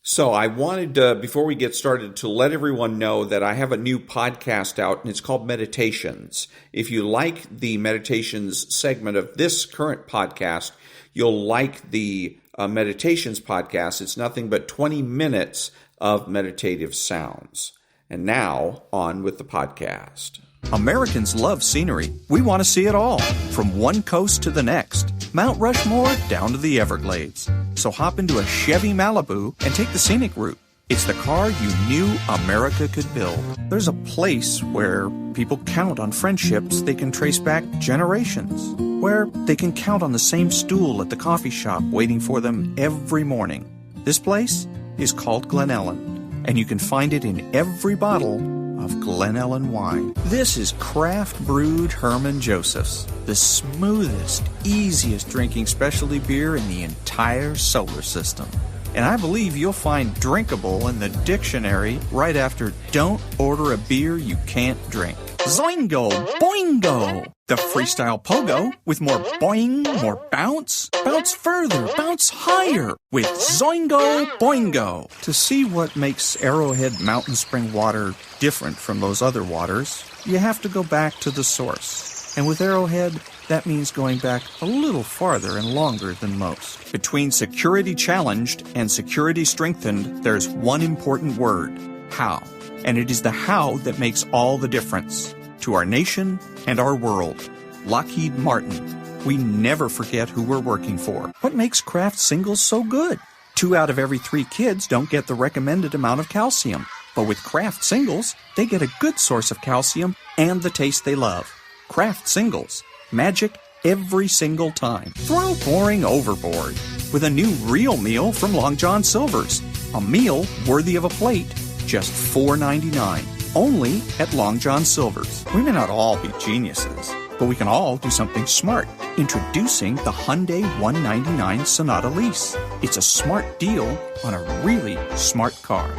So I wanted, before we get started, to let everyone know that I have a new podcast out, and it's called Meditations. If you like the Meditations segment of this current podcast, you'll like the Meditations podcast. It's nothing but 20 minutes of meditative sounds. And now, on with the podcast. Americans love scenery. We want to see it all, from one coast to the next, Mount Rushmore down to the Everglades. So hop into a Chevy Malibu and take the scenic route. It's the car you knew America could build. There's a place where people count on friendships they can trace back generations, where they can count on the same stool at the coffee shop waiting for them every morning. This place is called Glen Ellen, and you can find it in every bottle of Glen Ellen wine. This is craft brewed Herman Joseph's, the smoothest, easiest drinking specialty beer in the entire solar system. And I believe you'll find drinkable in the dictionary right after don't order a beer you can't drink. Zoingo! Boingo! The freestyle pogo with more boing, more bounce. Bounce further, bounce higher with Zoingo Boingo. To see what makes Arrowhead Mountain Spring water different from those other waters, you have to go back to the source. And with Arrowhead, that means going back a little farther and longer than most. Between security challenged and security strengthened, there's one important word: how. And it is the how that makes all the difference to our nation and our world. Lockheed Martin. We never forget who we're working for. What makes Kraft Singles so good? 2 out of every 3 kids don't get the recommended amount of calcium. But with Kraft Singles, they get a good source of calcium and the taste they love. Kraft Singles. Magic every single time. Throw boring overboard with a new real meal from Long John Silver's. A meal worthy of a plate, just $4.99. Only at Long John Silver's. We may not all be geniuses, but we can all do something smart. Introducing the Hyundai 199 Sonata Lease. It's a smart deal on a really smart car.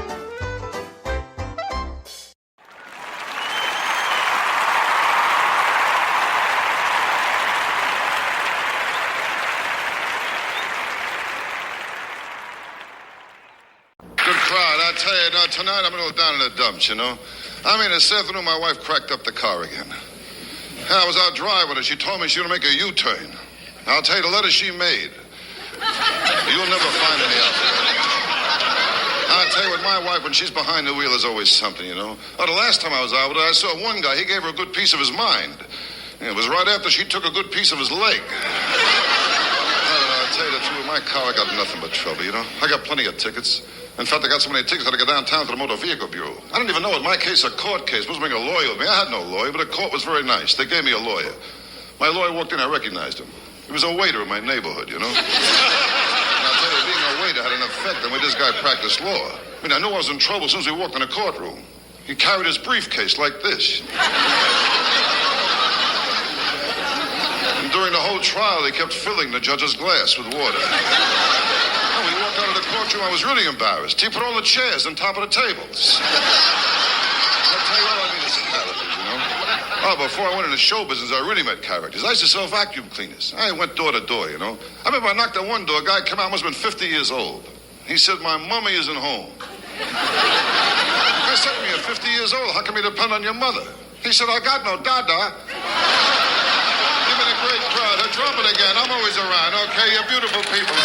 Tonight I'm going to go down in the dumps, you know. This afternoon my wife cracked up the car again. I was out driving her. She told me she was going to make a U-turn. I'll tell you, the letter she made, you'll never find any out there. I'll tell you, with my wife, when she's behind the wheel, there's always something, you know. Oh, the last time I was out with her, I saw one guy. He gave her a good piece of his mind. It was right after she took a good piece of his leg. I'll tell you the truth, with my car, I got nothing but trouble, you know. I got plenty of tickets. In fact, I got so many tickets that I got downtown to the Motor Vehicle Bureau. I didn't even know in my case a court case. Supposed to bring a lawyer with me. I had no lawyer, but the court was very nice. They gave me a lawyer. My lawyer walked in, I recognized him. He was a waiter in my neighborhood, you know. And I'll tell you, being a waiter had an effect on the way this guy practiced law. I knew I was in trouble as soon as we walked in the courtroom. He carried his briefcase like this. And during the whole trial, he kept filling the judge's glass with water. When we walked out of the courtroom, I was really embarrassed. He put all the chairs on top of the tables. I'll tell you all I mean is characters, you know. Oh, before I went into show business, I really met characters. I used to sell vacuum cleaners. I went door to door, you know. I remember I knocked on one door. A guy came out, must have been 50 years old. He said, "My mummy isn't home." I said to me, "You're 50 years old. How come you depend on your mother?" He said, "I got no dada." Give me the great crowd. They're drumming again. I'm always around. Okay, you're beautiful people.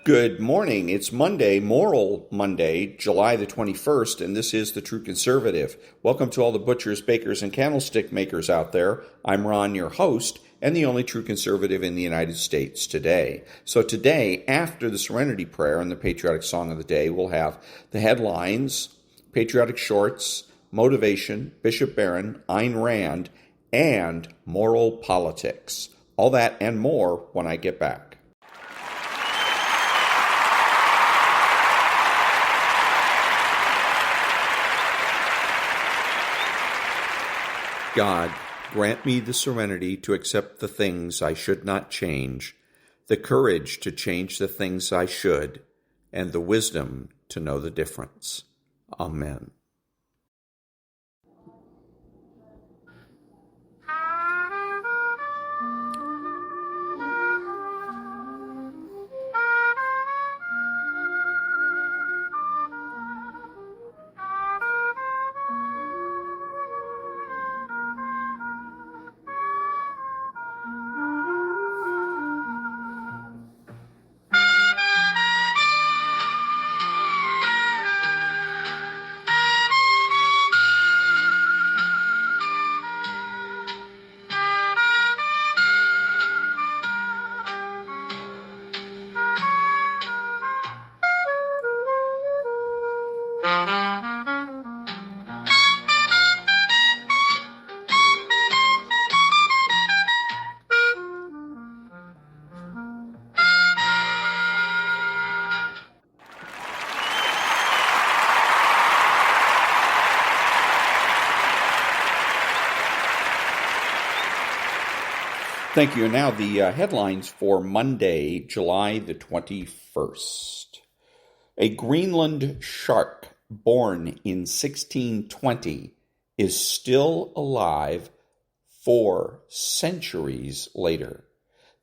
Good morning. It's Monday, Moral Monday, July the 21st, and this is The True Conservative. Welcome to all the butchers, bakers, and candlestick makers out there. I'm Ron, your host, and the only true conservative in the United States today. So today, after the Serenity Prayer and the patriotic song of the day, we'll have the headlines, patriotic shorts, motivation, Bishop Barron, Ayn Rand, and moral politics. All that and more when I get back. God, grant me the serenity to accept the things I should not change, the courage to change the things I should, and the wisdom to know the difference. Amen. Thank you. And now the headlines for Monday, July the 21st. A Greenland shark born in 1620 is still alive 4 centuries later.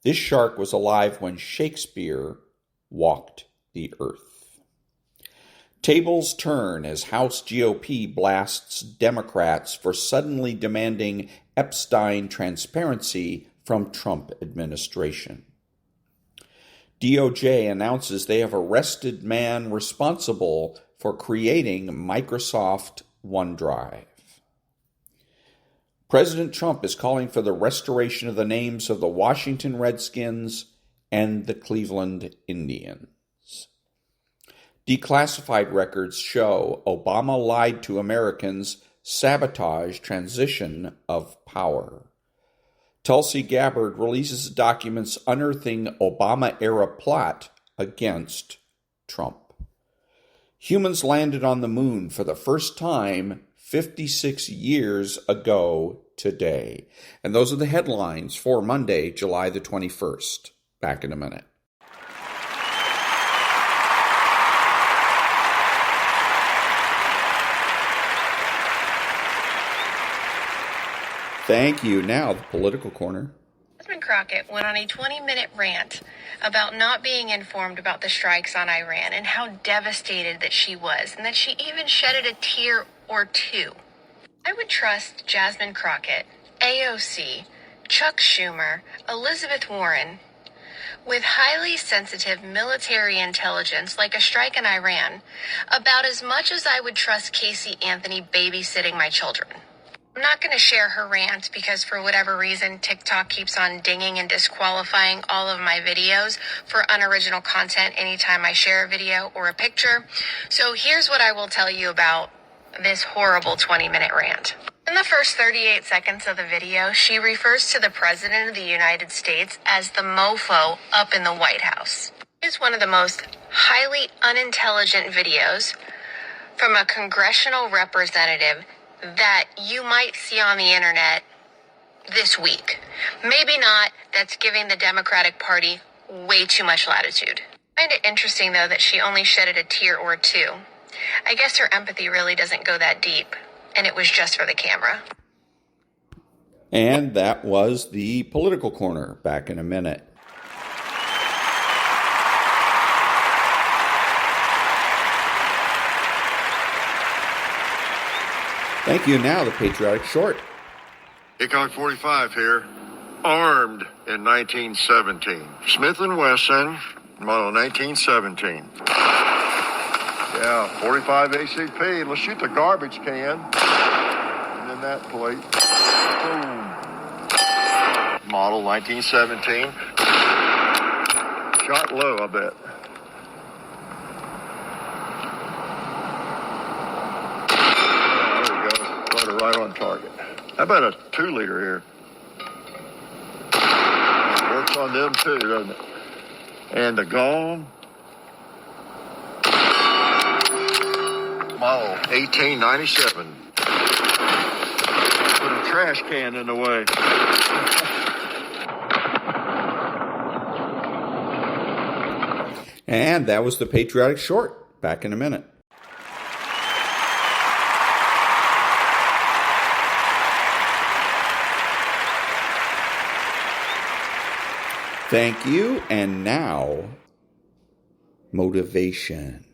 This shark was alive when Shakespeare walked the earth. Tables turn as House GOP blasts Democrats for suddenly demanding Epstein transparency from Trump administration. DOJ announces they have arrested man responsible for creating Microsoft OneDrive. President Trump is calling for the restoration of the names of the Washington Redskins and the Cleveland Indians. Declassified records show Obama lied to Americans, sabotage transition of power. Tulsi Gabbard releases documents unearthing Obama-era plot against Trump. Humans landed on the moon for the first time 56 years ago today. And those are the headlines for Monday, July the 21st. Back in a minute. Thank you. Now, the political corner. Jasmine Crockett went on a 20-minute rant about not being informed about the strikes on Iran and how devastated that she was, and that she even shedded a tear or two. I would trust Jasmine Crockett, AOC, Chuck Schumer, Elizabeth Warren, with highly sensitive military intelligence like a strike in Iran, about as much as I would trust Casey Anthony babysitting my children. I'm not going to share her rant because for whatever reason, TikTok keeps on dinging and disqualifying all of my videos for unoriginal content anytime I share a video or a picture. So here's what I will tell you about this horrible 20-minute rant. In the first 38 seconds of the video, she refers to the President of the United States as the mofo up in the White House. It's one of the most highly unintelligent videos from a congressional representative that you might see on the internet this week. Maybe not. That's giving the Democratic Party way too much latitude. I find it interesting, though, that she only shedded a tear or two. I guess her empathy really doesn't go that deep, and it was just for the camera. And that was the political corner. Back in a minute. Thank you. Now, the patriotic short. Hickok 45 here. Armed in 1917. Smith & Wesson, model 1917. Yeah, 45 ACP. Let's shoot the garbage can. And then that plate. Boom. Model 1917. Shot low, I bet. Right on target. How about a 2-liter here? Works on them too, doesn't it? And the gong. Model 1897. Put a trash can in the way. And that was the patriotic short. Back in a minute. Thank you. And now, motivation.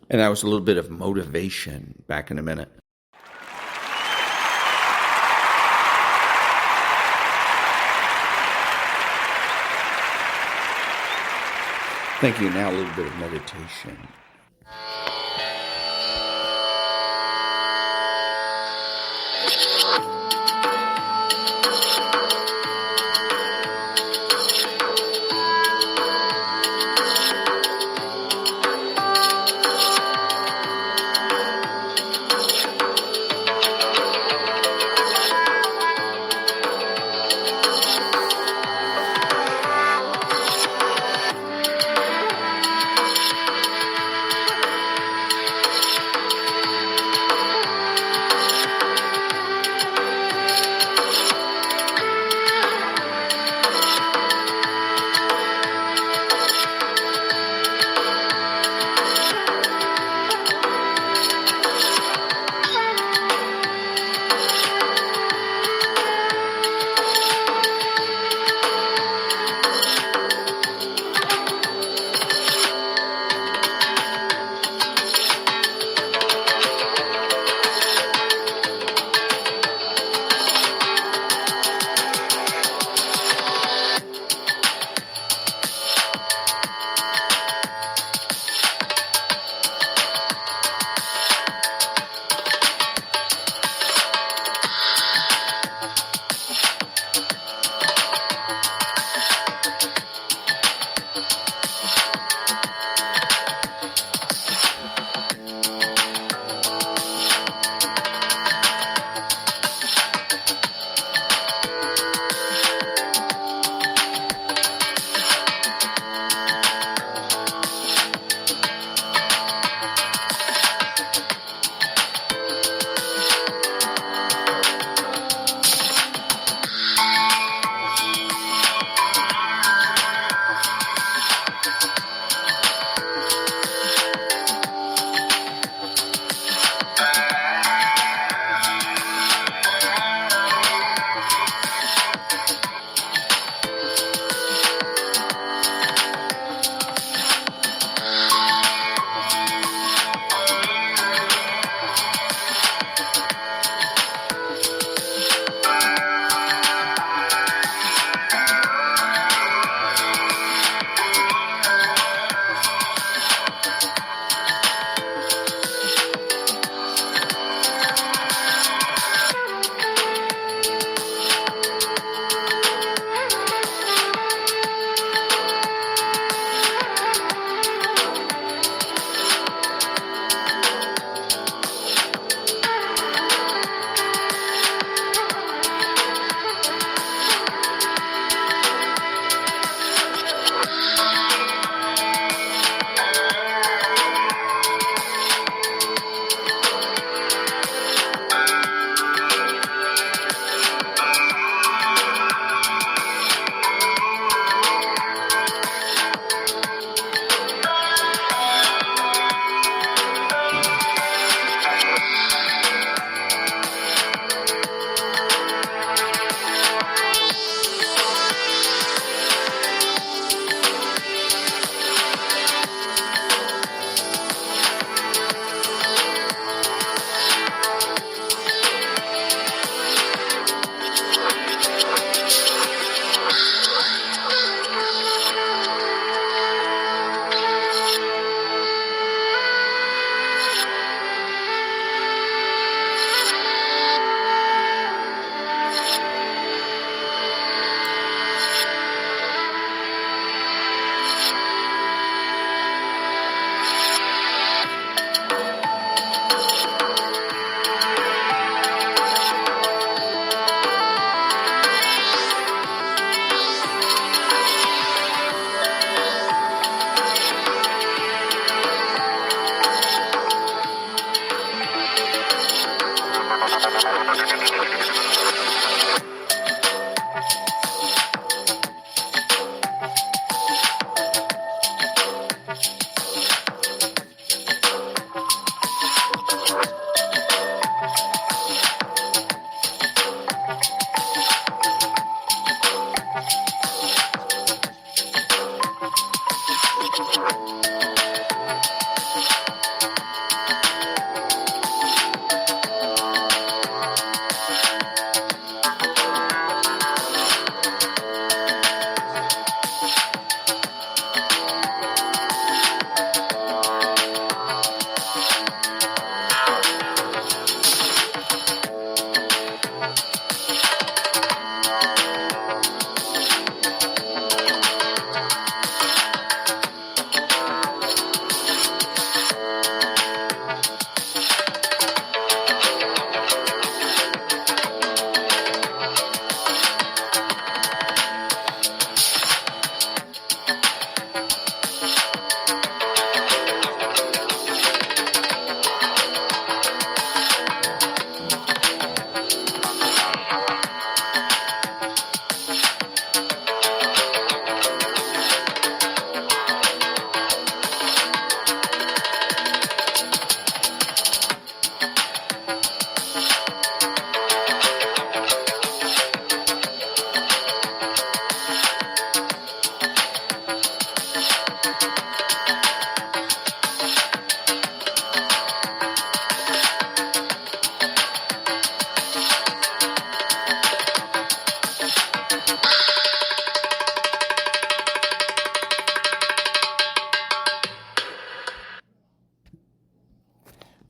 And that was a little bit of motivation. Back in a minute. Thank you. Now a little bit of meditation.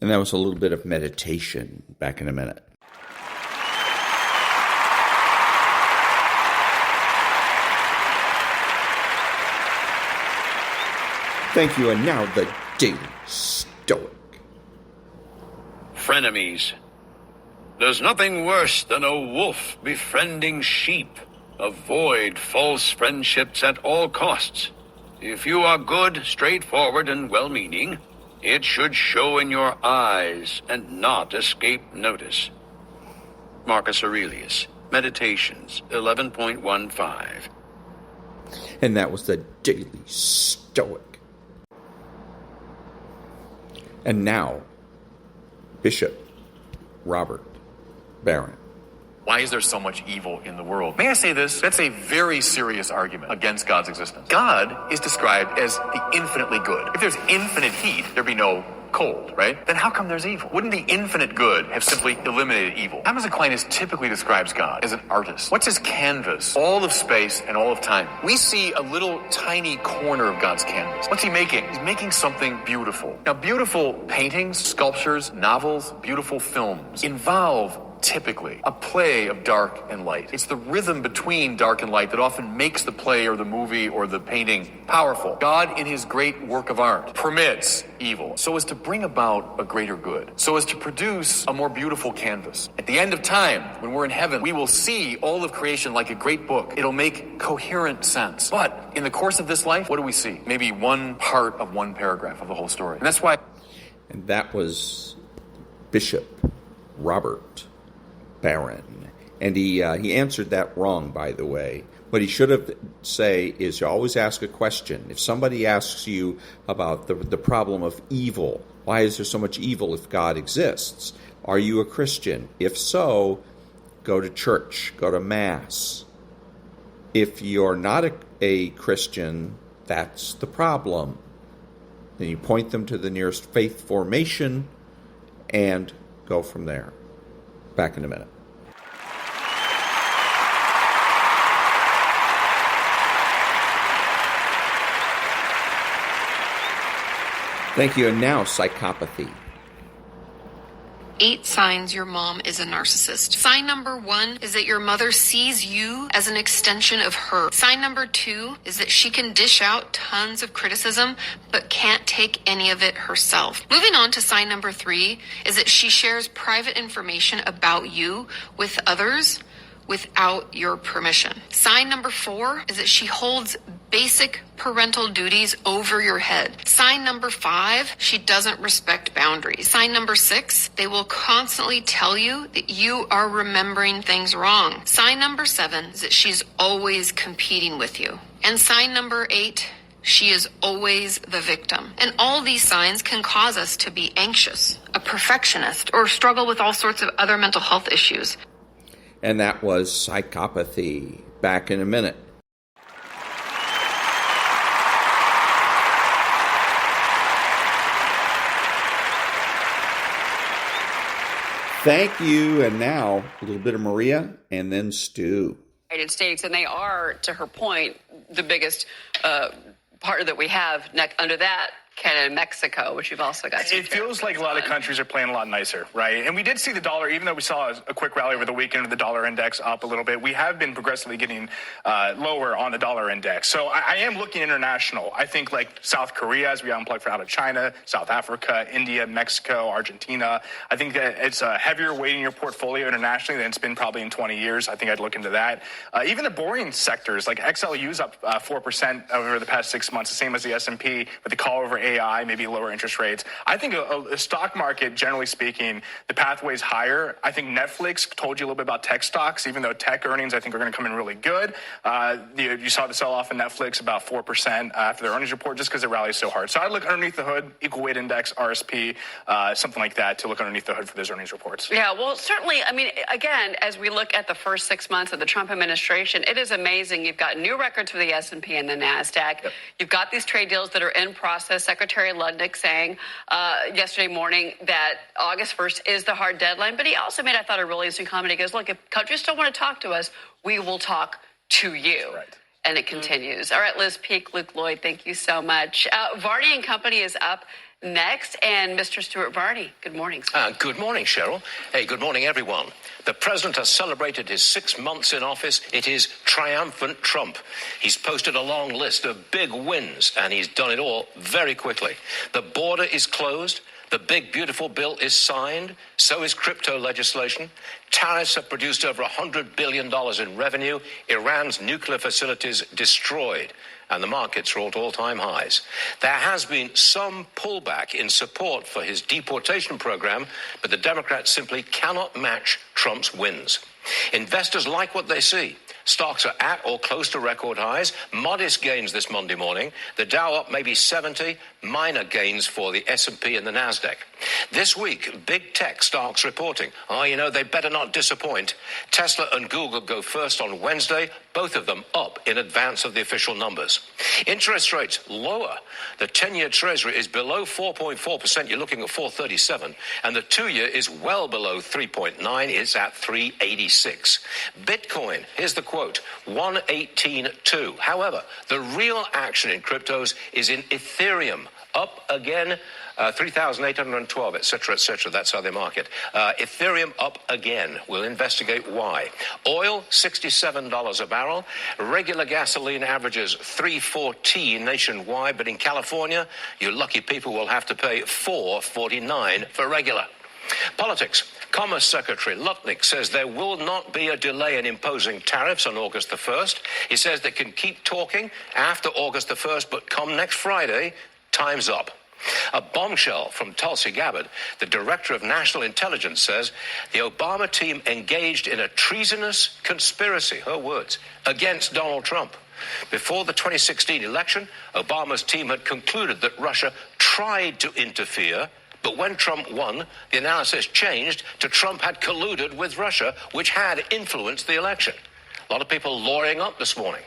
And that was a little bit of meditation. Back in a minute. Thank you, and now the Daily Stoic. Frenemies. There's nothing worse than a wolf befriending sheep. Avoid false friendships at all costs. If you are good, straightforward, and well-meaning, it should show in your eyes and not escape notice. Marcus Aurelius, Meditations 11.15. And that was the Daily Stoic. And now, Bishop Robert Barron. Why is there so much evil in the world? May I say this? That's a very serious argument against God's existence. God is described as the infinitely good. If there's infinite heat, there'd be no cold, right? Then how come there's evil? Wouldn't the infinite good have simply eliminated evil? Thomas Aquinas typically describes God as an artist. What's his canvas? All of space and all of time. We see a little tiny corner of God's canvas. What's he making? He's making something beautiful. Now, beautiful paintings, sculptures, novels, beautiful films involve typically a play of dark and light. It's the rhythm between dark and light that often makes the play or the movie or the painting powerful. God, in his great work of art, permits evil so as to bring about a greater good, so as to produce a more beautiful canvas. At the end of time, when we're in heaven, we will see all of creation like a great book. It'll make coherent sense. But in the course of this life, what do we see? Maybe one part of one paragraph of the whole story. And that's why... And that was Bishop Robert Barron. And he answered that wrong, by the way. What he should have say is you always ask a question. If somebody asks you about the problem of evil, why is there so much evil if God exists? Are you a Christian? If so, go to church, go to Mass. If you're not a Christian, that's the problem. Then you point them to the nearest faith formation and go from there. Back in a minute. Thank you. And now, psychopathy. 8 signs your mom is a narcissist. Sign number 1 is that your mother sees you as an extension of her. Sign number 2 is that she can dish out tons of criticism, but can't take any of it herself. Moving on to sign number 3 is that she shares private information about you with others without your permission. Sign number 4 is that she holds basic parental duties over your head. Sign number 5, she doesn't respect boundaries. Sign number 6, they will constantly tell you that you are remembering things wrong. Sign number 7 is that she's always competing with you. And sign number 8, she is always the victim. And all these signs can cause us to be anxious, a perfectionist, or struggle with all sorts of other mental health issues. And that was psychopathy. Back in a minute. Thank you. And now, a little bit of Maria and then Stu. United States, and they are, to her point, the biggest partner that we have. Under that, Canada and Mexico, which you've also got. It feels like a lot of countries are playing a lot nicer, right? And we did see the dollar, even though we saw a quick rally over the weekend with the dollar index up a little bit, we have been progressively getting lower on the dollar index. So I am looking international. I think like South Korea, as we unplug out of China, South Africa, India, Mexico, Argentina. I think that it's a heavier weight in your portfolio internationally than it's been probably in 20 years. I think I'd look into that. Even the boring sectors, like XLU's up 4% over the past 6 months, the same as the S&P, with the call over AI, maybe lower interest rates. I think a stock market, generally speaking, the pathway's higher. I think Netflix told you a little bit about tech stocks, even though tech earnings, I think, are going to come in really good. You saw the sell-off in Netflix about 4% after their earnings report just because it rallies so hard. So I'd look underneath the hood, equal weight index, RSP, something like that to look underneath the hood for those earnings reports. Yeah, well, certainly, I mean, again, as we look at the first 6 months of the Trump administration, it is amazing. You've got new records for the S&P and the NASDAQ. Yep. You've got these trade deals that are in process. Secretary Ludnick saying yesterday morning that August 1st is the hard deadline. But he also made, I thought, a really interesting comment. He goes, look, if countries still want to talk to us, we will talk to you. Right. And it continues. All right, Liz Peek, Luke Lloyd, thank you so much. Varney and Company is up next. And Mr. Stuart Varney, good morning, sir. Good morning, Cheryl. Hey, good morning, everyone. The president has celebrated his 6 months in office. It is triumphant Trump. He's posted a long list of big wins, and he's done it all very quickly. The border is closed. The big, beautiful bill is signed. So is crypto legislation. Tariffs have produced over $100 billion in revenue. Iran's nuclear facilities destroyed. And the markets are at all-time highs. There has been some pullback in support for his deportation program, but the Democrats simply cannot match Trump's wins. Investors like what they see. Stocks are at or close to record highs. Modest gains this Monday morning. The Dow up maybe 70. Minor gains for the S&P and the Nasdaq. This week, big tech stocks reporting. They better not disappoint. Tesla and Google go first on Wednesday, both of them up in advance of the official numbers. Interest rates lower. The 10-year Treasury is below 4.4%. You're looking at 4.37. And the 2-year is well below 3.9. It's at 3.86. Bitcoin, here's the quote, 118.2. However, the real action in cryptos is in Ethereum, up again, 3,812, etc., etc. That's how they market. Ethereum up again. We'll investigate why. Oil, $67 a barrel. Regular gasoline averages $3.14 nationwide, but in California, you lucky people will have to pay $4.49 for regular. Politics. Commerce Secretary Lutnick says there will not be a delay in imposing tariffs on August the 1st. He says they can keep talking after August the 1st, but come next Friday, time's up. A bombshell from Tulsi Gabbard, the director of national intelligence, says the Obama team engaged in a treasonous conspiracy, her words, against Donald Trump. Before the 2016 election, Obama's team had concluded that Russia tried to interfere, but when Trump won, the analysis changed to Trump had colluded with Russia, which had influenced the election. A lot of people lawyering up this morning.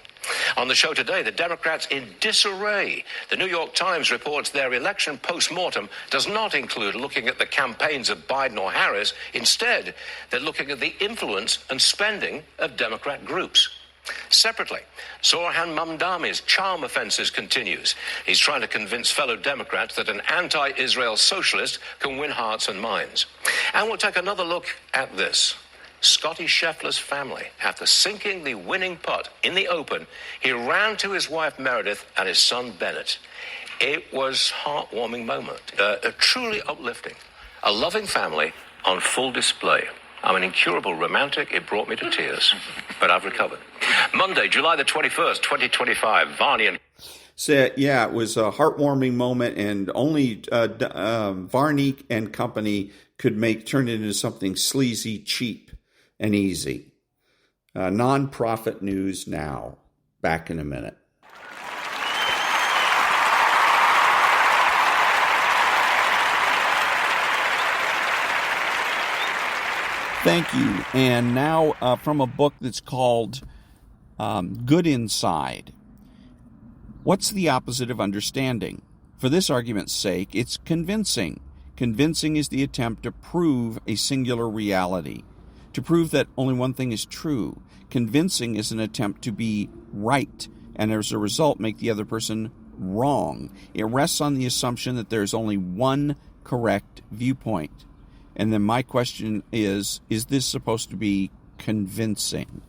On the show today, the Democrats in disarray. The New York Times reports their election post-mortem does not include looking at the campaigns of Biden or Harris. Instead, they're looking at the influence and spending of Democrat groups. Separately, Zoran Mamdani's charm offenses continues. He's trying to convince fellow Democrats that an anti-Israel socialist can win hearts and minds. And we'll take another look at this. Scotty Scheffler's family, after sinking the winning putt in the Open, he ran to his wife Meredith and his son Bennett. It was a heartwarming moment, truly uplifting. A loving family on full display. I'm an incurable romantic. It brought me to tears, but I've recovered. Monday, July the 21st, 2025, Varney and... So, yeah, it was a heartwarming moment, and only Varney and Company could turn it into something sleazy, cheap, and easy. Non-profit news now. Back in a minute. Thank you. And now from a book that's called Good Inside. What's the opposite of understanding? For this argument's sake, it's convincing. Convincing is the attempt to prove a singular reality, to prove that only one thing is true. Convincing is an attempt to be right, and as a result make the other person wrong. It rests on the assumption that there's only one correct viewpoint. And then my question is this supposed to be convincing?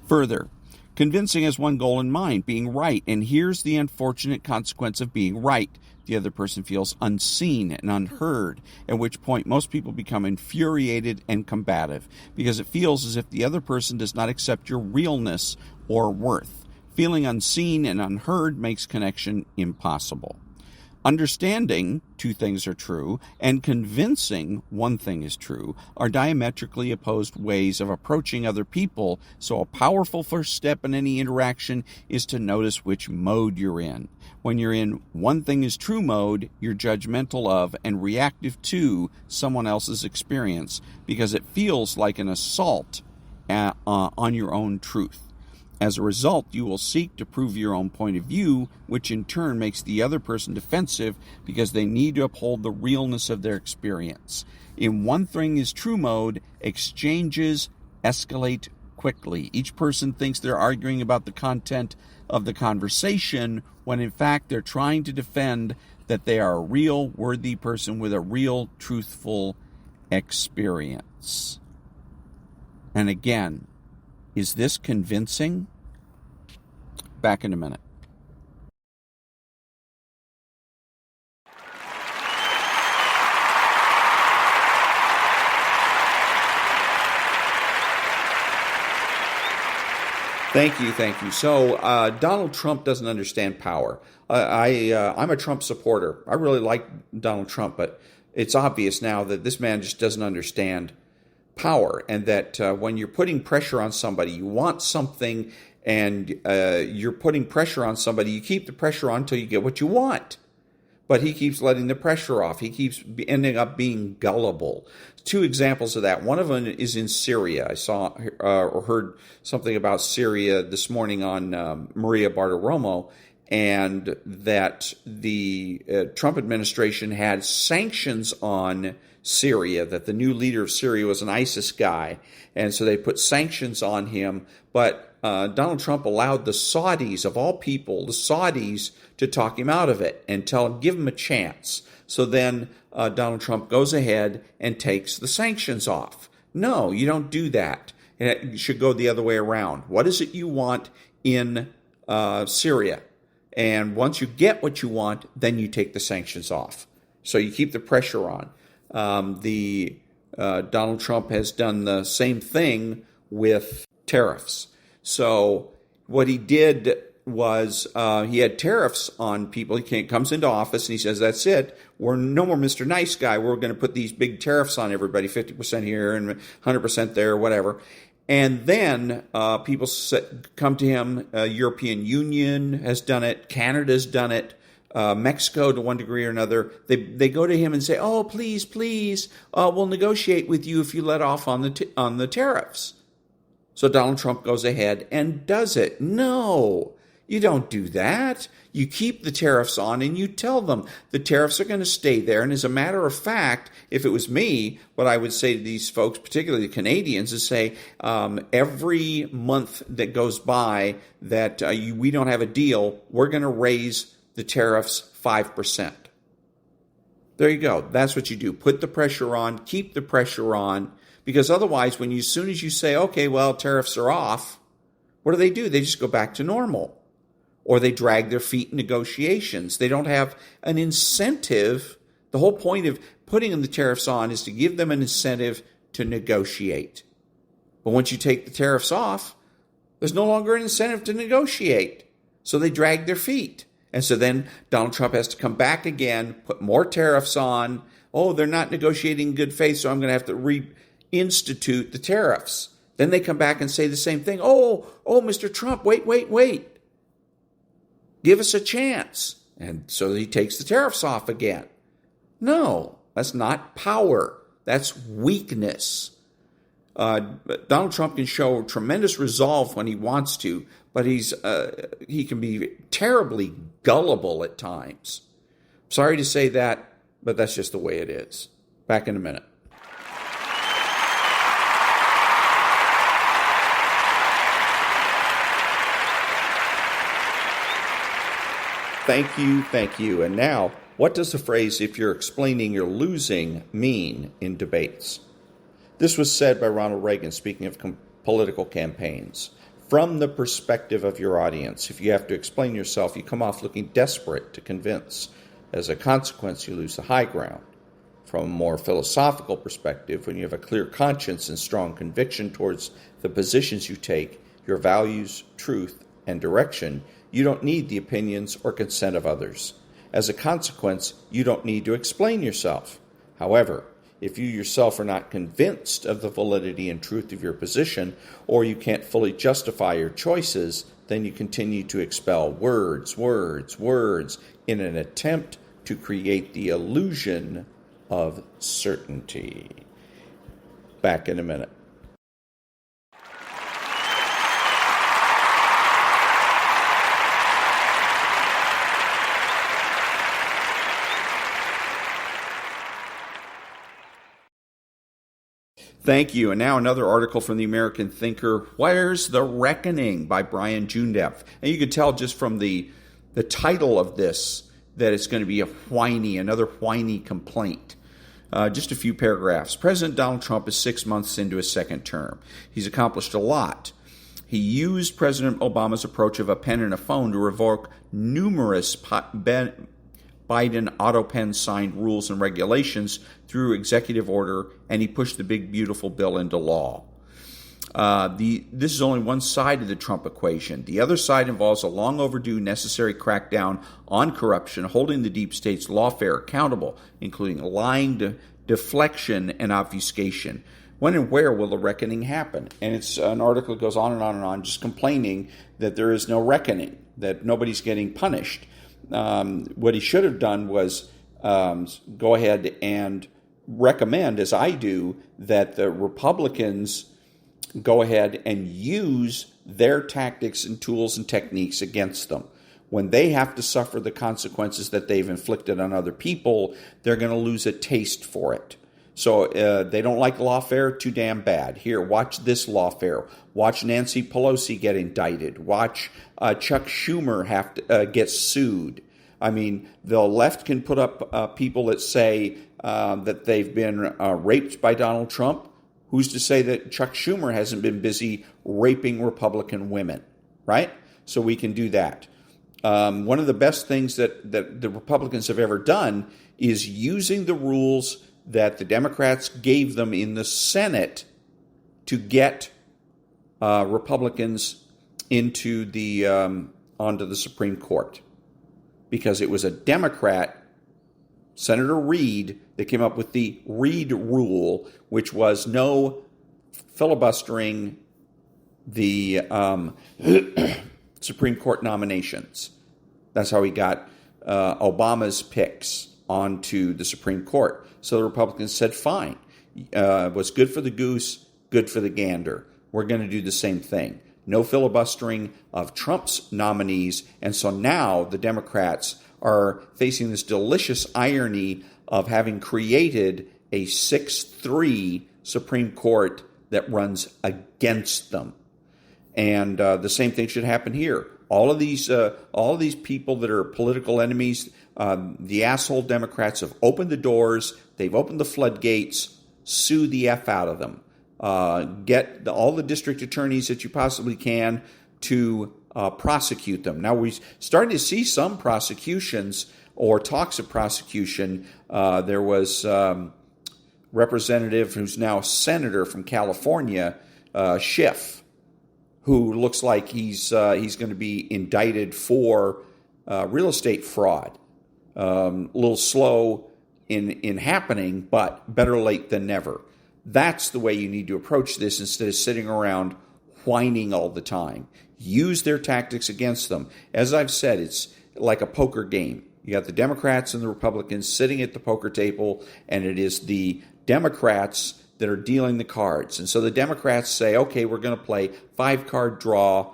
Further, convincing has one goal in mind, being right. And here's the unfortunate consequence of being right. The other person feels unseen and unheard, at which point most people become infuriated and combative, because it feels as if the other person does not accept your realness or worth. Feeling unseen and unheard makes connection impossible. Understanding two things are true and convincing one thing is true are diametrically opposed ways of approaching other people, so a powerful first step in any interaction is to notice which mode you're in. When you're in one thing is true mode, you're judgmental of and reactive to someone else's experience because it feels like an assault on your own truth. As a result, you will seek to prove your own point of view, which in turn makes the other person defensive because they need to uphold the realness of their experience. In one thing is true mode, exchanges escalate quickly. Each person thinks they're arguing about the content of the conversation when in fact they're trying to defend that they are a real, worthy person with a real, truthful experience. And again, is this convincing? Back in a minute. Thank you. So Donald Trump doesn't understand power. I'm a Trump supporter. I really like Donald Trump, but it's obvious now that this man just doesn't understand power, and that when you're putting pressure on somebody, you want something, and you're putting pressure on somebody, you keep the pressure on until you get what you want. But he keeps letting the pressure off. He keeps ending up being gullible. Two examples of that. One of them is in Syria. I saw or heard something about Syria this morning on Maria Bartiromo, and that the Trump administration had sanctions on Syria, that the new leader of Syria was an ISIS guy, and so they put sanctions on him. But Donald Trump allowed the Saudis, of all people, the Saudis, to talk him out of it and give him a chance. So then Donald Trump goes ahead and takes the sanctions off. No, you don't do that. It should go the other way around. What is it you want in Syria? And once you get what you want, then you take the sanctions off. So you keep the pressure on. Donald Trump has done the same thing with tariffs. So what he did was he had tariffs on people. He comes into office and he says, that's it. We're no more Mr. Nice Guy. We're going to put these big tariffs on everybody, 50% here and 100% there, whatever. And then people come to him. European Union has done it. Canada's done it. Mexico, to one degree or another, they go to him and say, oh, please, we'll negotiate with you if you let off on the tariffs. So Donald Trump goes ahead and does it. No, you don't do that. You keep the tariffs on and you tell them the tariffs are going to stay there. And as a matter of fact, if it was me, what I would say to these folks, particularly the Canadians, is say every month that goes by that we don't have a deal, we're going to raise the tariffs 5%. There you go. That's what you do. Put the pressure on, keep the pressure on. Because otherwise, as soon as you say, okay, well, tariffs are off, what do? They just go back to normal. Or they drag their feet in negotiations. They don't have an incentive. The whole point of putting the tariffs on is to give them an incentive to negotiate. But once you take the tariffs off, there's no longer an incentive to negotiate. So they drag their feet. And so then Donald Trump has to come back again, put more tariffs on. Oh, they're not negotiating in good faith, so I'm going to have to reinstitute the tariffs. Then they come back and say the same thing. Oh, Mr. Trump, wait. Give us a chance. And so he takes the tariffs off again. No, that's not power. That's weakness. Donald Trump can show tremendous resolve when he wants to, but he can be terribly gullible at times. Sorry to say that, but that's just the way it is. Back in a minute. Thank you. And now, what does the phrase, if you're explaining you're losing, mean in debates? This was said by Ronald Reagan, speaking of political campaigns. From the perspective of your audience, if you have to explain yourself, you come off looking desperate to convince. As a consequence, you lose the high ground. From a more philosophical perspective, when you have a clear conscience and strong conviction towards the positions you take, your values, truth, and direction, you don't need the opinions or consent of others. As a consequence, you don't need to explain yourself. However, if you yourself are not convinced of the validity and truth of your position, or you can't fully justify your choices, then you continue to expel words in an attempt to create the illusion of certainty. Back in a minute. Thank you. And now another article from the American Thinker, Where's the Reckoning by Brian Jundev. And you can tell just from the title of this that it's going to be another whiny complaint. Just a few paragraphs. President Donald Trump is 6 months into his second term. He's accomplished a lot. He used President Obama's approach of a pen and a phone to revoke numerous Biden auto pen signed rules and regulations through executive order, and he pushed the big, beautiful bill into law. This is only one side of the Trump equation. The other side involves a long overdue necessary crackdown on corruption, holding the deep state's lawfare accountable, including lying, deflection, and obfuscation. When and where will the reckoning happen? And it's an article that goes on and on and on, just complaining that there is no reckoning, that nobody's getting punished. What he should have done was go ahead and recommend, as I do, that the Republicans go ahead and use their tactics and tools and techniques against them. When they have to suffer the consequences that they've inflicted on other people, they're going to lose a taste for it. So they don't like lawfare, too damn bad. Here, watch this lawfare. Watch Nancy Pelosi get indicted. Watch Chuck Schumer have to get sued. I mean, the left can put up people that say that they've been raped by Donald Trump. Who's to say that Chuck Schumer hasn't been busy raping Republican women, right? So we can do that. One of the best things that the Republicans have ever done is using the rules that the Democrats gave them in the Senate to get Republicans onto the Supreme Court. Because it was a Democrat, Senator Reid, that came up with the Reid rule, which was no filibustering the Supreme Court nominations. That's how he got Obama's picks onto the Supreme Court. So the Republicans said, fine. What's good for the goose, good for the gander. We're going to do the same thing. No filibustering of Trump's nominees. And so now the Democrats are facing this delicious irony of having created a 6-3 Supreme Court that runs against them. And the same thing should happen here. All of these people that are political enemies, the asshole Democrats have opened the doors. They've opened the floodgates. Sue the F out of them. Get all the district attorneys that you possibly can to prosecute them. Now, we're starting to see some prosecutions or talks of prosecution. There was Representative who's now Senator from California, Schiff, who looks like he's going to be indicted for real estate fraud. A little slow in happening, but better late than never. That's the way you need to approach this instead of sitting around whining all the time. Use their tactics against them. As I've said, it's like a poker game. You got the Democrats and the Republicans sitting at the poker table, and it is the Democrats that are dealing the cards. And so the Democrats say, okay, we're going to play 5-card draw,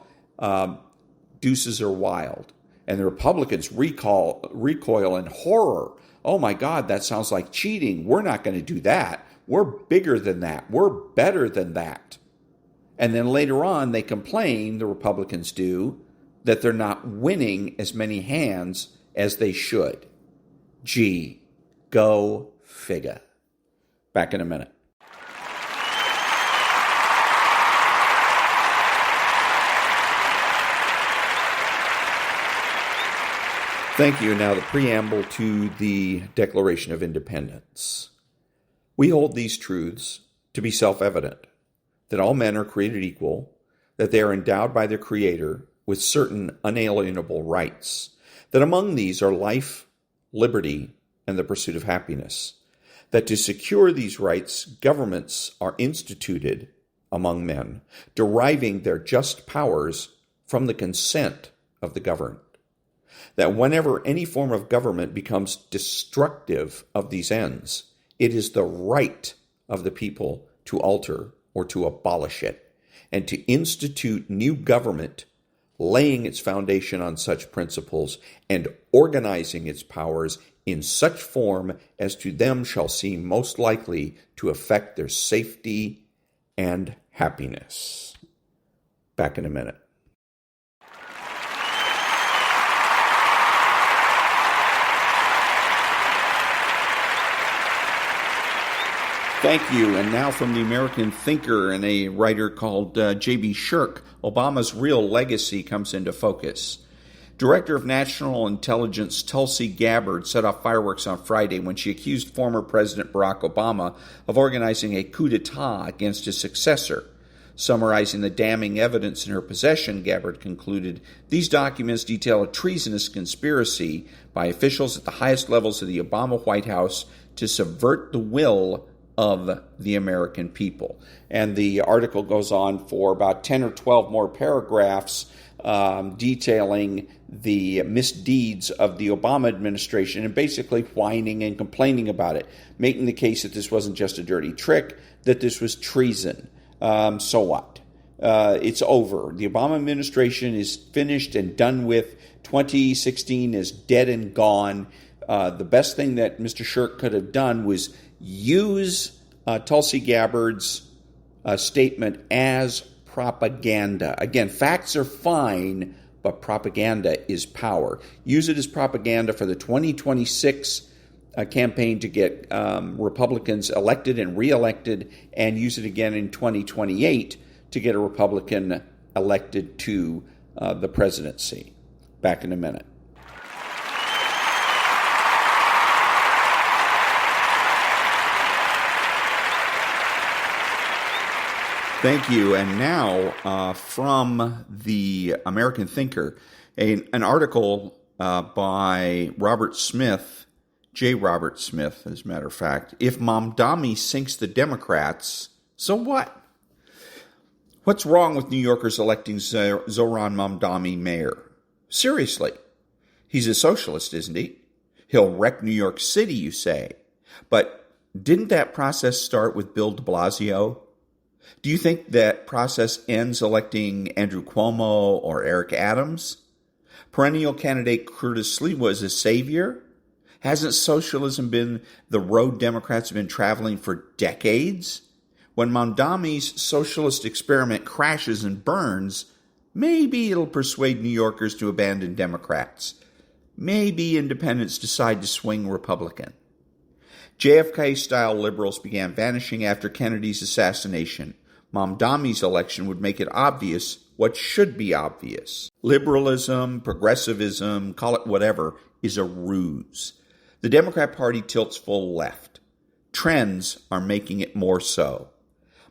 deuces are wild. And the Republicans recoil in horror. Oh my God, that sounds like cheating. We're not going to do that. We're bigger than that. We're better than that. And then later on, they complain, the Republicans do, that they're not winning as many hands as they should. Gee, go figure. Back in a minute. Thank you. Now the preamble to the Declaration of Independence. We hold these truths to be self-evident, that all men are created equal, that they are endowed by their Creator with certain unalienable rights, that among these are life, liberty, and the pursuit of happiness, that to secure these rights, governments are instituted among men, deriving their just powers from the consent of the governed, that whenever any form of government becomes destructive of these ends, it is the right of the people to alter or to abolish it, and to institute new government, laying its foundation on such principles and organizing its powers in such form as to them shall seem most likely to affect their safety and happiness. Back in a minute. Thank you. And now from the American thinker and a writer called J.B. Shirk, Obama's real legacy comes into focus. Director of National Intelligence Tulsi Gabbard set off fireworks on Friday when she accused former President Barack Obama of organizing a coup d'etat against his successor. Summarizing the damning evidence in her possession, Gabbard concluded, these documents detail a treasonous conspiracy by officials at the highest levels of the Obama White House to subvert the will of the American people. And the article goes on for about 10 or 12 more paragraphs detailing the misdeeds of the Obama administration and basically whining and complaining about it, making the case that this wasn't just a dirty trick, that this was treason. So what? It's over. The Obama administration is finished and done with. 2016 is dead and gone. The best thing that Mr. Shirk could have done was use Tulsi Gabbard's statement as propaganda. Again, facts are fine, but propaganda is power. Use it as propaganda for the 2026 campaign to get Republicans elected and reelected, and use it again in 2028 to get a Republican elected to the presidency. Back in a minute. Thank you. And now from the American Thinker, an article by Robert Smith, J. Robert Smith, as a matter of fact. If Mamdani sinks the Democrats, so what? What's wrong with New Yorkers electing Zohran Mamdani mayor? Seriously. He's a socialist, isn't he? He'll wreck New York City, you say. But didn't that process start with Bill de Blasio? Do you think that process ends electing Andrew Cuomo or Eric Adams? Perennial candidate Curtis Lee was a savior? Hasn't socialism been the road Democrats have been traveling for decades? When Mamdani's socialist experiment crashes and burns, maybe it'll persuade New Yorkers to abandon Democrats. Maybe independents decide to swing Republican. JFK-style liberals began vanishing after Kennedy's assassination. Mamdani's election would make it obvious what should be obvious. Liberalism, progressivism, call it whatever, is a ruse. The Democrat Party tilts full left. Trends are making it more so.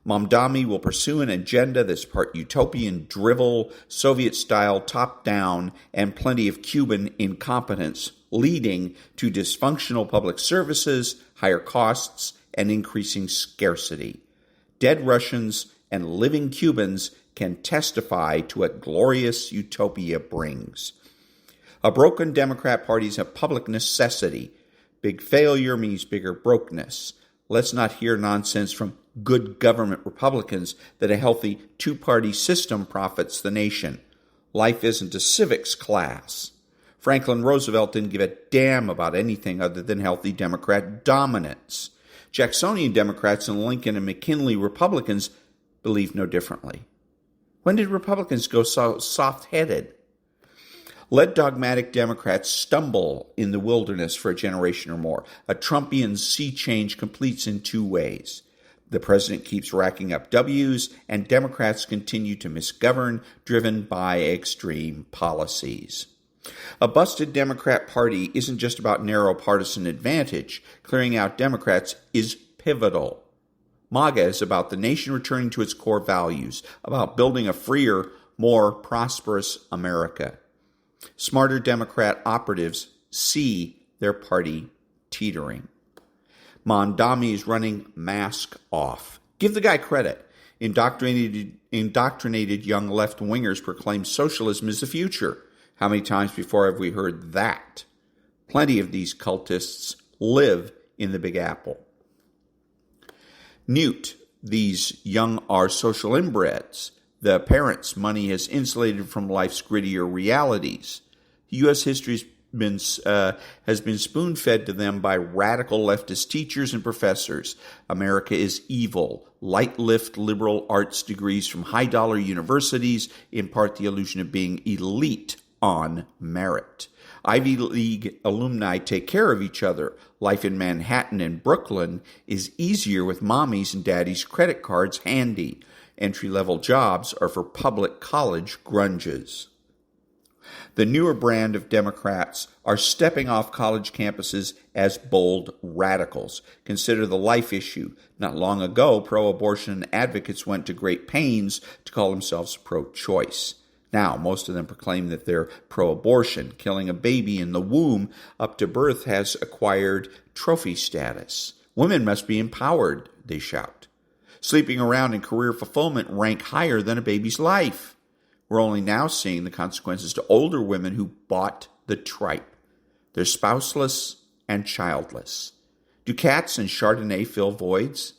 Mamdani will pursue an agenda that's part utopian drivel, Soviet-style top-down, and plenty of Cuban incompetence, leading to dysfunctional public services, higher costs, and increasing scarcity. Dead Russians and living Cubans can testify to what glorious utopia brings. A broken Democrat Party is a public necessity. Big failure means bigger brokenness. Let's not hear nonsense from good government Republicans that a healthy two-party system profits the nation. Life isn't a civics class. Franklin Roosevelt didn't give a damn about anything other than healthy Democrat dominance. Jacksonian Democrats and Lincoln and McKinley Republicans believed no differently. When did Republicans go so soft-headed? Let dogmatic Democrats stumble in the wilderness for a generation or more. A Trumpian sea change completes in two ways. The president keeps racking up W's, and Democrats continue to misgovern, driven by extreme policies. A busted Democrat Party isn't just about narrow partisan advantage. Clearing out Democrats is pivotal. MAGA is about the nation returning to its core values, about building a freer, more prosperous America. Smarter Democrat operatives see their party teetering. Mamdani is running mask off. Give the guy credit. Indoctrinated young left-wingers proclaim socialism is the future. How many times before have we heard that? Plenty of these cultists live in the Big Apple. Newt, these young are social inbreds. The parents' money has insulated from life's grittier realities. U.S. history is been spoon-fed to them by radical leftist teachers and professors. America is evil. Light-lift liberal arts degrees from high-dollar universities impart the illusion of being elite on merit. Ivy League alumni take care of each other. Life in Manhattan and Brooklyn is easier with mommies and daddies' credit cards handy. Entry-level jobs are for public college grunges. The newer brand of Democrats are stepping off college campuses as bold radicals. Consider the life issue. Not long ago, pro-abortion advocates went to great pains to call themselves pro-choice. Now, most of them proclaim that they're pro-abortion. Killing a baby in the womb up to birth has acquired trophy status. Women must be empowered, they shout. Sleeping around and career fulfillment rank higher than a baby's life. We're only now seeing the consequences to older women who bought the tripe. They're spouseless and childless. Do cats and Chardonnay fill voids?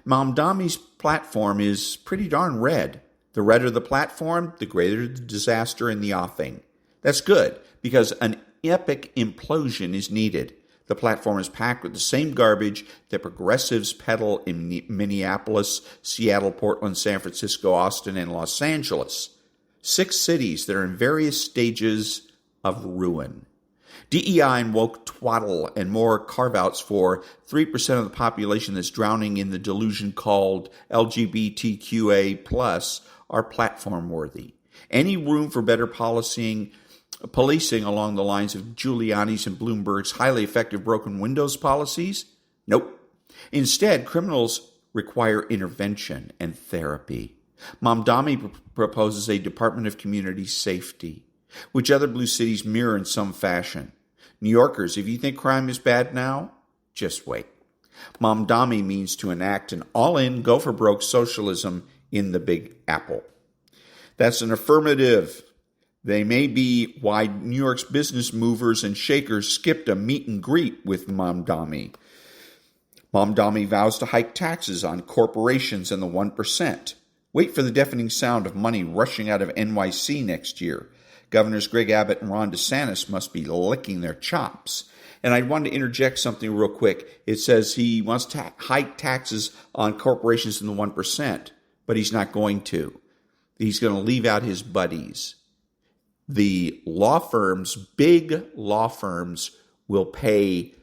Mamdami's platform is pretty darn red. The redder the platform, the greater the disaster in the offing. That's good, because an epic implosion is needed. The platform is packed with the same garbage that progressives peddle in Minneapolis, Seattle, Portland, San Francisco, Austin, and Los Angeles. 6 cities that are in various stages of ruin. DEI and woke twaddle and more carve-outs for 3% of the population that's drowning in the delusion called LGBTQA+ are platform-worthy. Any room for better policing along the lines of Giuliani's and Bloomberg's highly effective broken windows policies? Nope. Instead, criminals require intervention and therapy. Mamdami proposes a Department of Community Safety, which other blue cities mirror in some fashion. New Yorkers, if you think crime is bad now, just wait. Mamdami means to enact an all-in, go-for-broke socialism in the Big Apple. That's an affirmative. They may be why New York's business movers and shakers skipped a meet and greet with Mamdami. Mamdami vows to hike taxes on corporations and the 1%. Wait for the deafening sound of money rushing out of NYC next year. Governors Greg Abbott and Ron DeSantis must be licking their chops. And I wanted to interject something real quick. It says he wants to hike taxes on corporations in the 1%, but he's not going to. He's going to leave out his buddies. The law firms, big law firms, will pay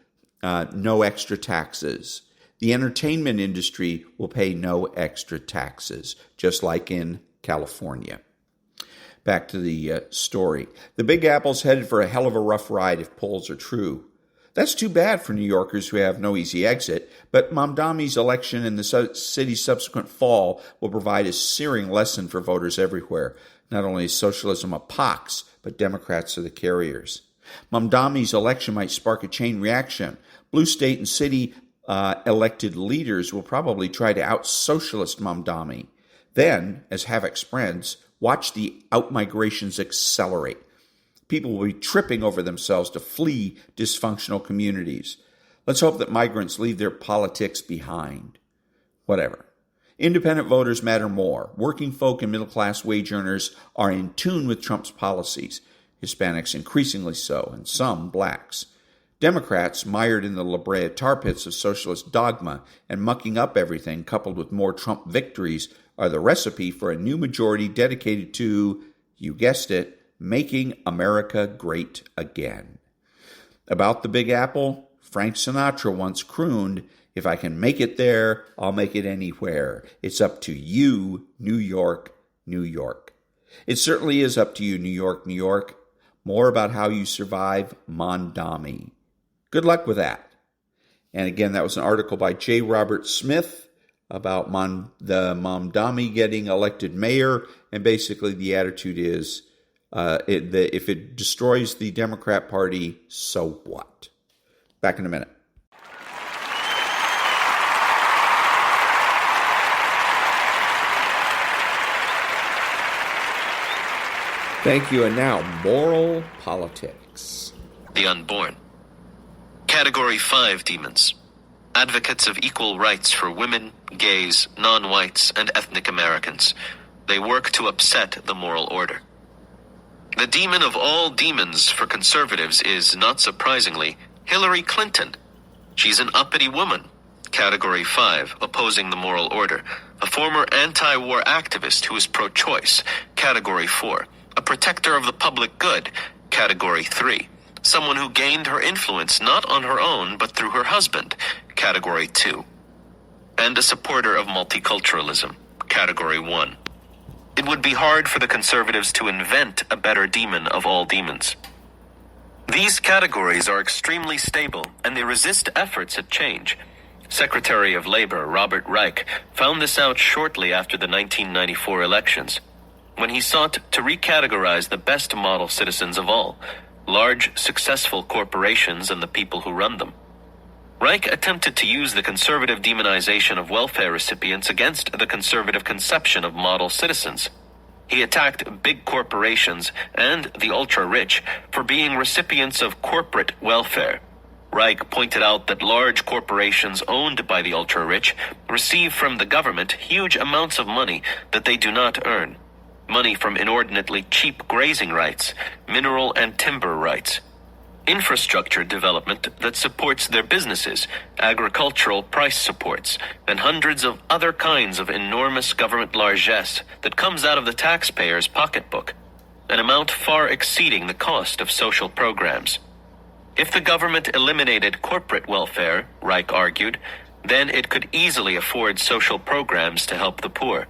no extra taxes. The entertainment industry will pay no extra taxes, just like in California. Back to the story. The Big Apple's headed for a hell of a rough ride if polls are true. That's too bad for New Yorkers who have no easy exit, but Mamdami's election and the city's subsequent fall will provide a searing lesson for voters everywhere. Not only is socialism a pox, but Democrats are the carriers. Mamdami's election might spark a chain reaction. Blue state and city elected leaders will probably try to out-socialist Mamdami. Then, as havoc spreads, watch the out-migrations accelerate. People will be tripping over themselves to flee dysfunctional communities. Let's hope that migrants leave their politics behind. Whatever. Independent voters matter more. Working folk and middle-class wage earners are in tune with Trump's policies. Hispanics increasingly so, and some blacks. Democrats, mired in the La Brea tar pits of socialist dogma and mucking up everything, coupled with more Trump victories, are the recipe for a new majority dedicated to, you guessed it, making America great again. About the Big Apple, Frank Sinatra once crooned, "If I can make it there, I'll make it anywhere. It's up to you, New York, New York." It certainly is up to you, New York, New York. More about how you survive Mamdami. Good luck with that. And again, that was an article by J. Robert Smith about the Mamdami getting elected mayor. And basically the attitude is, if it destroys the Democrat Party, so what? Back in a minute. Thank you. And now, moral politics. The unborn. Category 5 demons. Advocates of equal rights for women, gays, non-whites, and ethnic Americans. They work to upset the moral order. The demon of all demons for conservatives is, not surprisingly, Hillary Clinton. She's an uppity woman, Category 5, opposing the moral order, a former anti-war activist who is pro-choice, Category 4, a protector of the public good, Category 3, someone who gained her influence not on her own but through her husband, Category 2, and a supporter of multiculturalism, Category 1. It would be hard for the conservatives to invent a better demon of all demons. These categories are extremely stable, and they resist efforts at change. Secretary of Labor Robert Reich found this out shortly after the 1994 elections, when he sought to recategorize the best model citizens of all, large, successful corporations and the people who run them. Reich attempted to use the conservative demonization of welfare recipients against the conservative conception of model citizens. He attacked big corporations and the ultra-rich for being recipients of corporate welfare. Reich pointed out that large corporations owned by the ultra-rich receive from the government huge amounts of money that they do not earn. Money from inordinately cheap grazing rights, mineral and timber rights, infrastructure development that supports their businesses, agricultural price supports, and hundreds of other kinds of enormous government largesse that comes out of the taxpayer's pocketbook, an amount far exceeding the cost of social programs. If the government eliminated corporate welfare, Reich argued, then it could easily afford social programs to help the poor.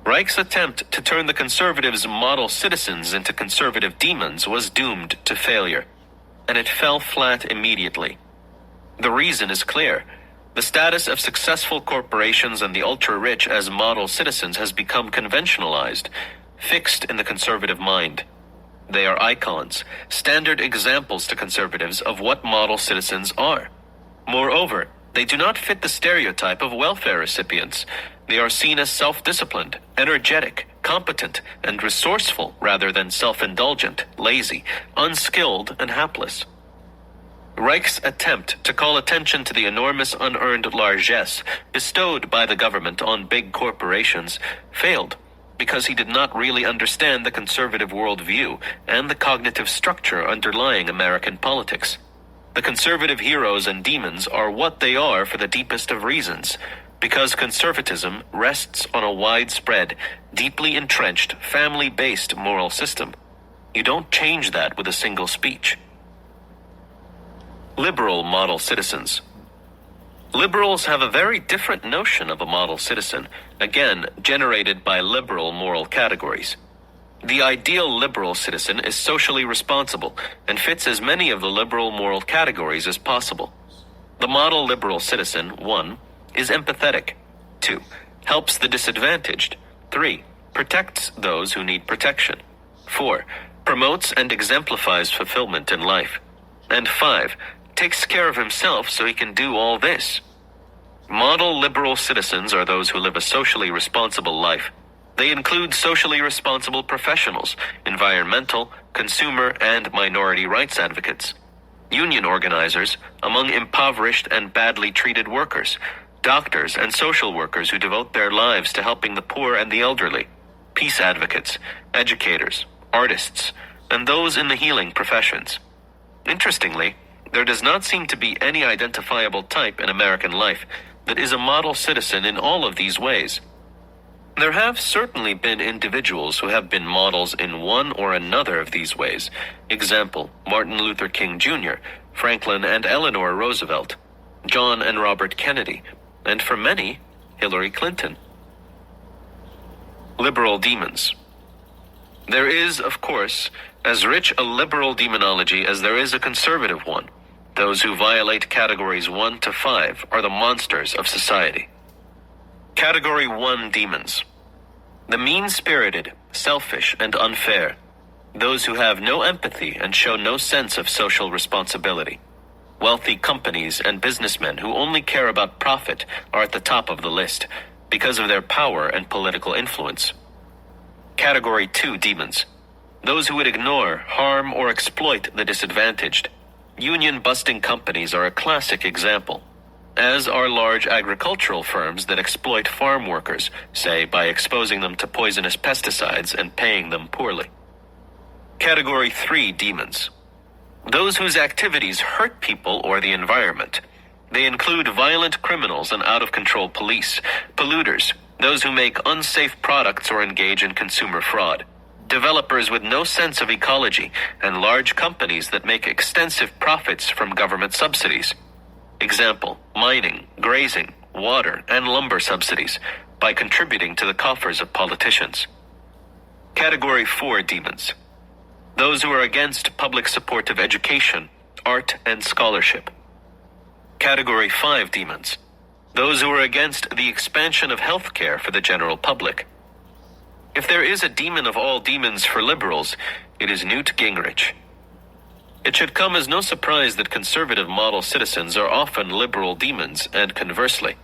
Reich's attempt to turn the conservatives' model citizens into conservative demons was doomed to failure, and it fell flat immediately. The reason is clear. The status of successful corporations and the ultra-rich as model citizens has become conventionalized, fixed in the conservative mind. They are icons, standard examples to conservatives of what model citizens are. Moreover, they do not fit the stereotype of welfare recipients. They are seen as self-disciplined, energetic, competent, and resourceful rather than self-indulgent, lazy, unskilled, and hapless. Reich's attempt to call attention to the enormous unearned largesse bestowed by the government on big corporations failed because he did not really understand the conservative worldview and the cognitive structure underlying American politics. The conservative heroes and demons are what they are for the deepest of reasons, because conservatism rests on a widespread, deeply entrenched, family-based moral system. You don't change that with a single speech. Liberal model citizens. Liberals have a very different notion of a model citizen, again, generated by liberal moral categories. The ideal liberal citizen is socially responsible and fits as many of the liberal moral categories as possible. The model liberal citizen, 1, is empathetic. 2, helps the disadvantaged. 3, protects those who need protection. 4, promotes and exemplifies fulfillment in life. And 5, takes care of himself so he can do all this. Model liberal citizens are those who live a socially responsible life. They include socially responsible professionals, environmental, consumer, and minority rights advocates, union organizers among impoverished and badly treated workers, doctors and social workers who devote their lives to helping the poor and the elderly, peace advocates, educators, artists, and those in the healing professions. Interestingly, there does not seem to be any identifiable type in American life that is a model citizen in all of these ways. There have certainly been individuals who have been models in one or another of these ways. Example, Martin Luther King Jr., Franklin and Eleanor Roosevelt, John and Robert Kennedy, and for many, Hillary Clinton. Liberal demons. There is, of course, as rich a liberal demonology as there is a conservative one. Those who violate categories 1 to 5 are the monsters of society. Category 1 demons. The mean-spirited, selfish, and unfair. Those who have no empathy and show no sense of social responsibility. Wealthy companies and businessmen who only care about profit are at the top of the list because of their power and political influence. Category 2 demons. Those who would ignore, harm, or exploit the disadvantaged. Union-busting companies are a classic example, as are large agricultural firms that exploit farm workers, say by exposing them to poisonous pesticides and paying them poorly. Category 3 demons. Those whose activities hurt people or the environment. They include violent criminals and out-of-control police, polluters, those who make unsafe products or engage in consumer fraud, developers with no sense of ecology, and large companies that make extensive profits from government subsidies. Example, mining, grazing, water, and lumber subsidies, by contributing to the coffers of politicians. Category 4 demons. Those who are against public support of education, art, and scholarship. Category 5 demons. Those who are against the expansion of health care for the general public. If there is a demon of all demons for liberals, it is Newt Gingrich. It should come as no surprise that conservative model citizens are often liberal demons, and conversely.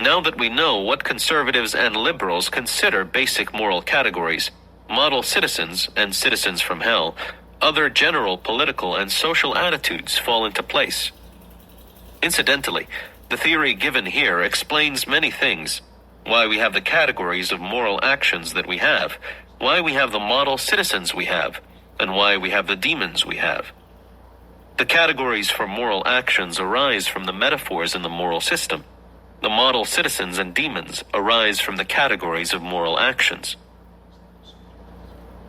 Now that we know what conservatives and liberals consider basic moral categories, model citizens and citizens from hell, other general political and social attitudes fall into place. Incidentally, the theory given here explains many things: why we have the categories of moral actions that we have, why we have the model citizens we have, and why we have the demons we have. The categories for moral actions arise from the metaphors in the moral system. The model citizens and demons arise from the categories of moral actions.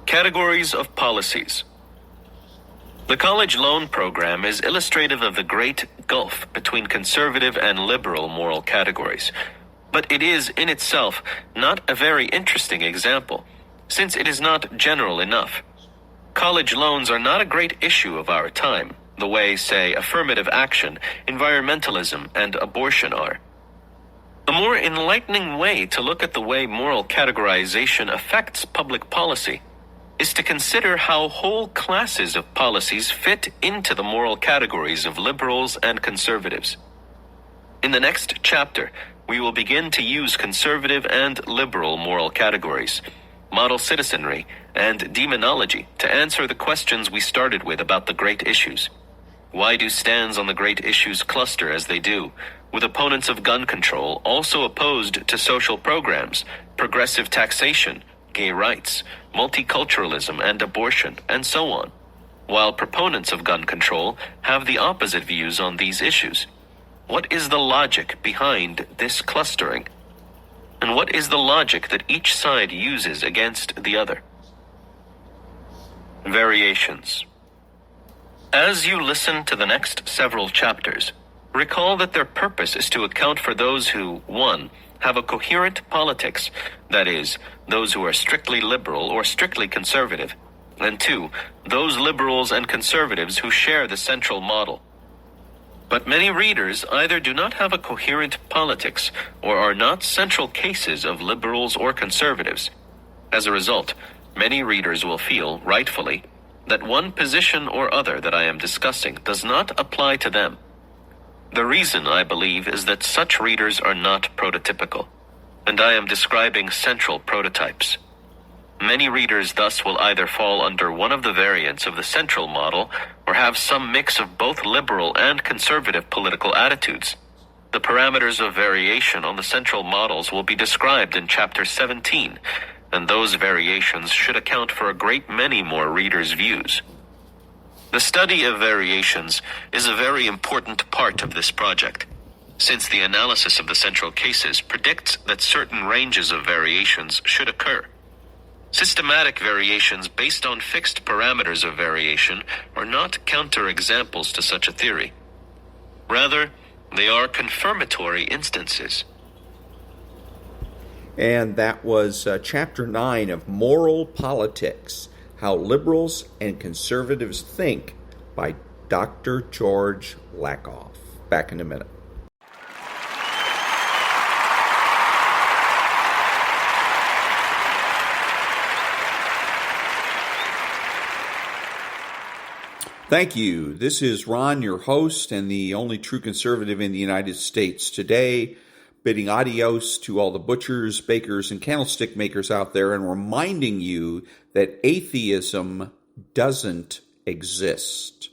Categories of policies. The college loan program is illustrative of the great gulf between conservative and liberal moral categories, but it is in itself not a very interesting example, since it is not general enough. College loans are not a great issue of our time, the way, say, affirmative action, environmentalism, and abortion are. A more enlightening way to look at the way moral categorization affects public policy is to consider how whole classes of policies fit into the moral categories of liberals and conservatives. In the next chapter, we will begin to use conservative and liberal moral categories, model citizenry, and demonology to answer the questions we started with about the great issues. Why do stands on the great issues cluster as they do, with opponents of gun control also opposed to social programs, progressive taxation, gay rights, multiculturalism, and abortion, and so on, while proponents of gun control have the opposite views on these issues? What is the logic behind this clustering? And what is the logic that each side uses against the other? Variations. As you listen to the next several chapters, recall that their purpose is to account for those who, 1, have a coherent politics, that is, those who are strictly liberal or strictly conservative, and 2, those liberals and conservatives who share the central model. But many readers either do not have a coherent politics or are not central cases of liberals or conservatives. As a result, many readers will feel, rightfully, that one position or other that I am discussing does not apply to them. The reason, I believe, is that such readers are not prototypical, and I am describing central prototypes. Many readers thus will either fall under one of the variants of the central model or have some mix of both liberal and conservative political attitudes. The parameters of variation on the central models will be described in Chapter 17, and those variations should account for a great many more readers' views. The study of variations is a very important part of this project, since the analysis of the central cases predicts that certain ranges of variations should occur. Systematic variations based on fixed parameters of variation are not counterexamples to such a theory. Rather, they are confirmatory instances. And that was Chapter 9 of Moral Politics, How Liberals and Conservatives Think, by Dr. George Lakoff. Back in a minute. Thank you. This is Ron, your host and the only true conservative in the United States. Today, bidding adios to all the butchers, bakers, and candlestick makers out there and reminding you that atheism doesn't exist.